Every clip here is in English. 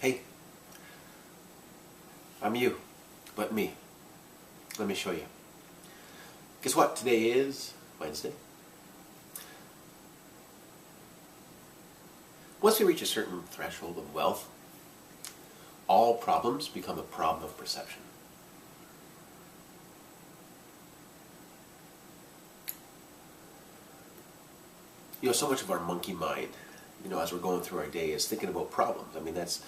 Hey, I'm you, but me. Let me show you. Guess what? Today is Wednesday. Once we reach a certain threshold of wealth, all problems become a problem of perception. So much of our monkey mind, as we're going through our day, is thinking about problems. I mean, that's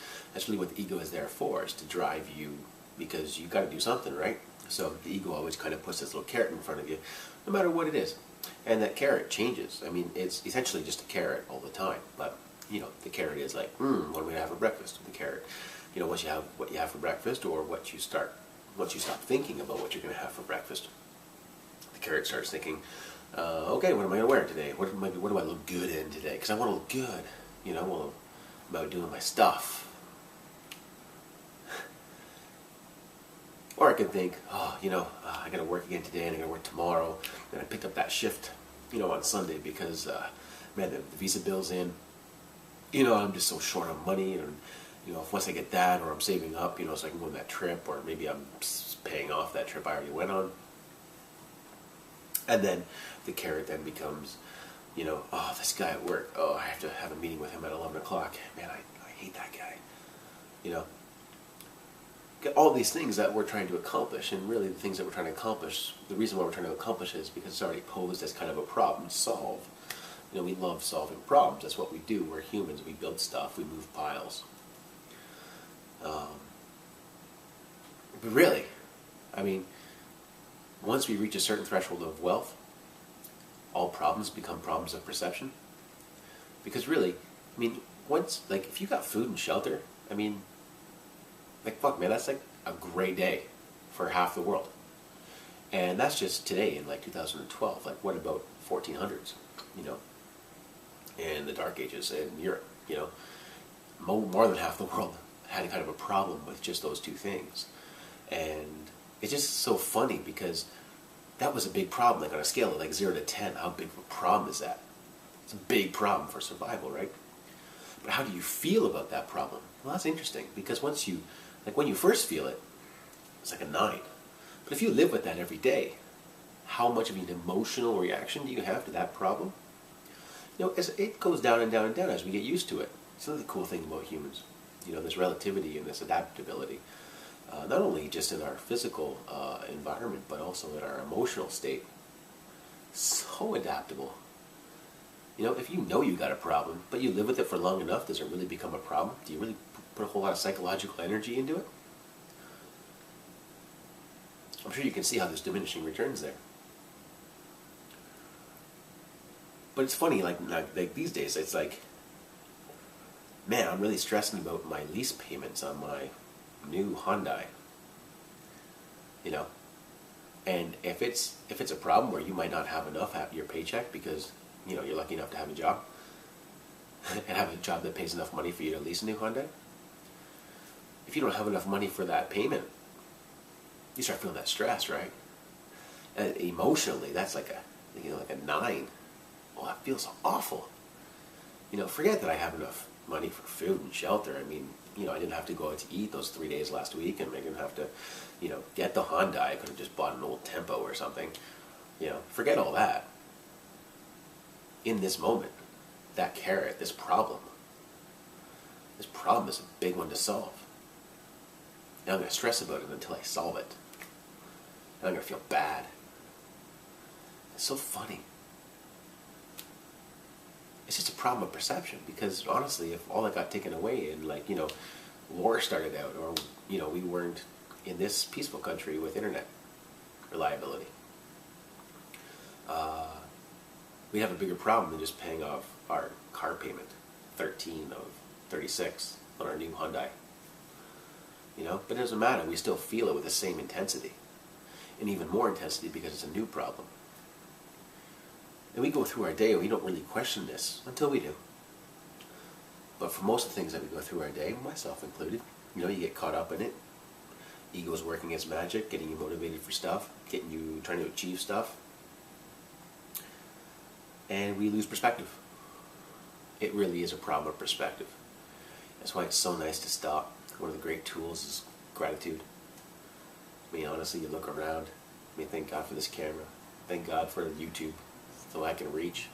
really what the ego is there for, is to drive you, because you got to do something, right? So the ego always kind of puts this little carrot in front of you, no matter what it is. And that carrot changes. I mean, it's essentially just a carrot all the time. But, the carrot is like, what am I going to have for breakfast? The carrot, once you have what you have for breakfast, or once you stop thinking about what you're going to have for breakfast, the carrot starts thinking, okay, what am I going to wear today? What do I look good in today? Because I want to look good, about doing my stuff. Or I could think, I got to work again today, and I got to work tomorrow. And I picked up that shift, on Sunday because, man, the visa bill's in. I'm just so short on money, and if once I get that, or I'm saving up, so I can go on that trip, or maybe I'm paying off that trip I already went on. And then the carrot then becomes, this guy at work, I have to have a meeting with him at 11 o'clock. Man, I hate that guy. All these things that we're trying to accomplish, and really the things that we're trying to accomplish, the reason why we're trying to accomplish it is because it's already posed as kind of a problem to solve. We love solving problems. That's what we do. We're humans. We build stuff. We move piles. But really, once we reach a certain threshold of wealth, all problems become problems of perception. Because really, if you got food and shelter, fuck, man, that's like a great day for half the world. And that's just today in 2012. What about 1400s, and the Dark Ages in Europe, more than half the world had kind of a problem with just those two things. And it's just so funny because that was a big problem, on a scale of 0 to 10, how big of a problem is that? It's a big problem for survival, right? But how do you feel about that problem? Well, that's interesting, because once you, when you first feel it, it's like a 9. But if you live with that every day, how much of an emotional reaction do you have to that problem? As it goes down and down and down as we get used to it. It's another cool thing about humans. This relativity and this adaptability. Not only just in our physical environment, but also in our emotional state. So adaptable. If you got a problem, but you live with it for long enough, does it really become a problem? Do you really put a whole lot of psychological energy into it? I'm sure you can see how there's diminishing returns there. But it's funny, these days, it's man, I'm really stressing about my lease payments on my new Hyundai. And if it's a problem where you might not have enough at your paycheck because, you're lucky enough to have a job, and have a job that pays enough money for you to lease a new Hyundai, if you don't have enough money for that payment, you start feeling that stress, right? And emotionally, that's like a 9. Oh, that feels awful. Forget that I have enough money for food and shelter. I didn't have to go out to eat those 3 days last week, and I didn't have to, get the Honda. I could have just bought an old Tempo or something. Forget all that. In this moment, that carrot, this problem is a big one to solve. Now I'm going to stress about it until I solve it. And I'm going to feel bad. It's so funny. It's just a problem of perception, because honestly, if all that got taken away and war started out, or we weren't in this peaceful country with internet reliability, we'd have a bigger problem than just paying off our car payment, 13 of 36 on our new Hyundai. But it doesn't matter. We still feel it with the same intensity, and even more intensity because it's a new problem. And we go through our day and we don't really question this until we do. But for most of the things that we go through our day, myself included, you get caught up in it. Ego's working its magic, getting you motivated for stuff, getting you trying to achieve stuff. And we lose perspective. It really is a problem of perspective. That's why it's so nice to stop. One of the great tools is gratitude. I mean, honestly, you look around. I mean, thank God for this camera. Thank God for YouTube, so I can reach,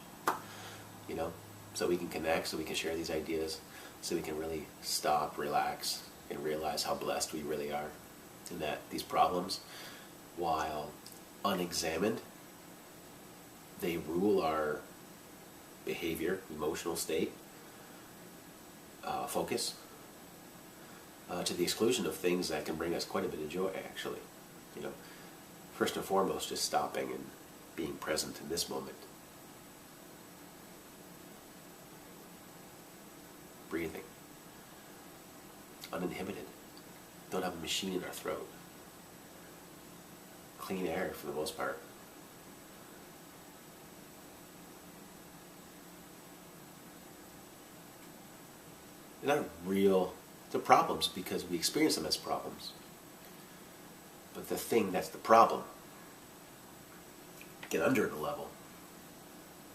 you know, so we can connect, so we can share these ideas, so we can really stop, relax, and realize how blessed we really are. And that these problems, while unexamined, they rule our behavior, emotional state, focus, to the exclusion of things that can bring us quite a bit of joy, actually. You know, first and foremost, just stopping and being present in this moment. Breathing. Uninhibited. Don't have a machine in our throat. Clean air for the most part. They're not real, they're problems because we experience them as problems. But the thing that's the problem, get under the level,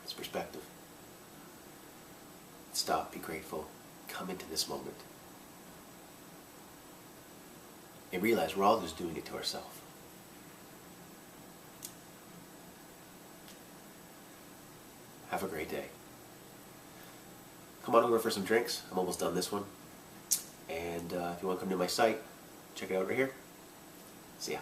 it's perspective. Stop, be grateful, come into this moment. And realize we're all just doing it to ourselves. Have a great day. Come on over for some drinks. I'm almost done this one. And if you want to come to my site, check it out right here. See ya.